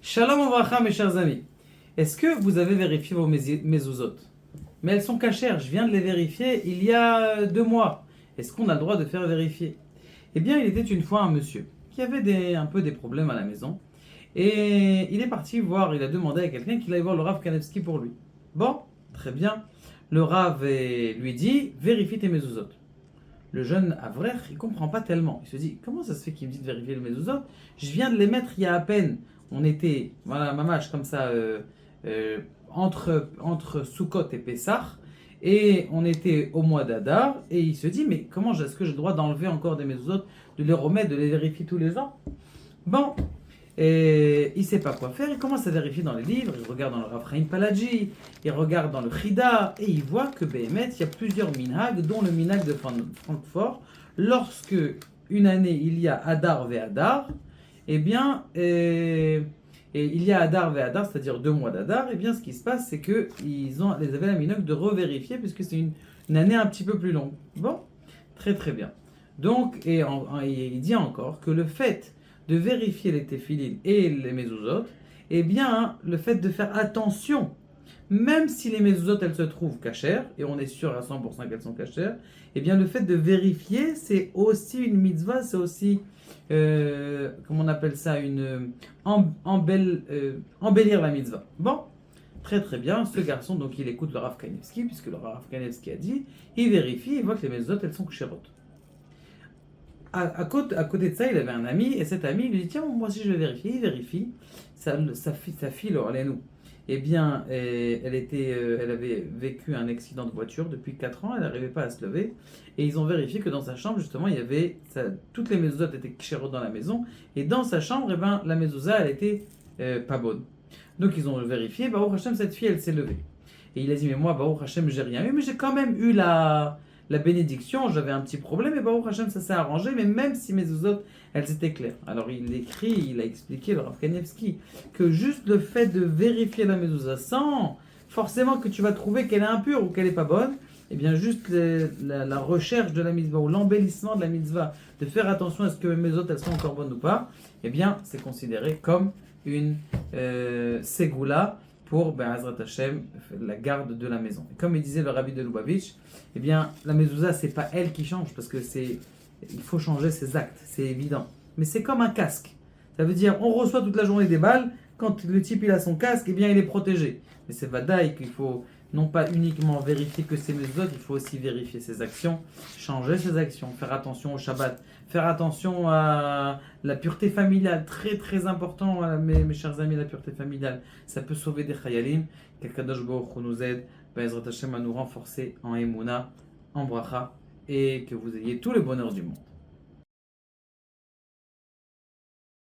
Shalom Avracha, mes chers amis. Est-ce que vous avez vérifié vos mezuzot? Mais elles sont cachères, je viens de les vérifier il y a 2 mois. Est-ce qu'on a le droit de faire vérifier? Eh bien, il était une fois un monsieur qui avait un peu des problèmes à la maison. Et il est parti voir, il a demandé à quelqu'un qu'il aille voir le Rav Kanevski pour lui. Bon, très bien. Le Rav lui dit, vérifie tes mezuzot. Le jeune Avrer, il comprend pas tellement. Il se dit, comment ça se fait qu'il me dit de vérifier les mezuzot? Je viens de les mettre il y a à peine. On était, voilà, mamache, comme ça, entre Sukkot et Pessah. Et on était au mois d'Adar. Et il se dit, mais comment est-ce que j'ai le droit d'enlever encore des mezuzot, de les remettre, de les vérifier tous les ans? Bon, et il ne sait pas quoi faire, il commence à vérifier dans les livres, il regarde dans le Rav Chaim Palaji, il regarde dans le Chida, et il voit que Béhémet, il y a plusieurs minhag, dont le minhag de Francfort. Lorsque une année il y a Adar ve Adar, eh bien, et il y a Adar ve Adar, c'est-à-dire 2 mois d'Adar, eh bien ce qui se passe, c'est qu'ils avaient la minhag de revérifier, puisque c'est une année un petit peu plus longue. Bon, très très bien. Donc, et il dit encore que le fait de vérifier les téphilines et les mezuzot, eh bien, le fait de faire attention, même si les mezuzot, elles se trouvent cachères, et on est sûr à 100% qu'elles sont cachères, eh bien, le fait de vérifier, c'est aussi une mitzvah, c'est aussi, comment on appelle ça, embellir la mitzvah. Bon, très très bien, ce garçon, donc il écoute le Rav Kanevski, puisque le Rav Kanevski a dit, il vérifie, il voit que les mezuzot, elles sont chérotes. À côté de ça, il avait un ami, et cet ami lui dit, tiens, moi aussi je vais vérifier. Il vérifie, sa fille, nous. Eh bien, elle avait vécu un accident de voiture depuis 4 ans, elle n'arrivait pas à se lever, et ils ont vérifié que dans sa chambre, justement, il y avait, toutes les mezuzot étaient chérotes dans la maison, et dans sa chambre, eh ben, la mezouza, elle était pas bonne. Donc ils ont vérifié, Baruch Hashem, cette fille, elle s'est levée. Et il a dit, mais moi, Baruch Hashem, j'ai rien eu, mais j'ai quand même eu la bénédiction, j'avais un petit problème, et Baruch Hashem, ça s'est arrangé, mais même si mes autres, elles étaient claires. Alors il écrit, il a expliqué, le Rav Kanevski, que juste le fait de vérifier la mezouza sans forcément que tu vas trouver qu'elle est impure ou qu'elle n'est pas bonne, et bien juste la recherche de la mitzvah ou l'embellissement de la mitzvah, de faire attention à ce que mes autres, elles sont encore bonnes ou pas, et bien c'est considéré comme une ségoula pour Be'ezrat Hashem, la garde de la maison. Et comme il disait le rabbi de Lubavitch, eh bien, la mezouza, c'est pas elle qui change, parce que il faut changer ses actes, c'est évident. Mais c'est comme un casque. Ça veut dire, on reçoit toute la journée des balles, quand le type il a son casque, eh bien, il est protégé. Mais c'est vadaï qu'il faut non pas uniquement vérifier que c'est mezuzot, il faut aussi vérifier ses actions, changer ses actions, faire attention au Shabbat, faire attention à la pureté familiale, très très important, mes chers amis, la pureté familiale, ça peut sauver des chayalim, qu'Akadosh Baruch Hu nous aide, Be'ezrat Hashem à nous renforcer en Emouna, en Bracha, et que vous ayez tout le bonheur du monde.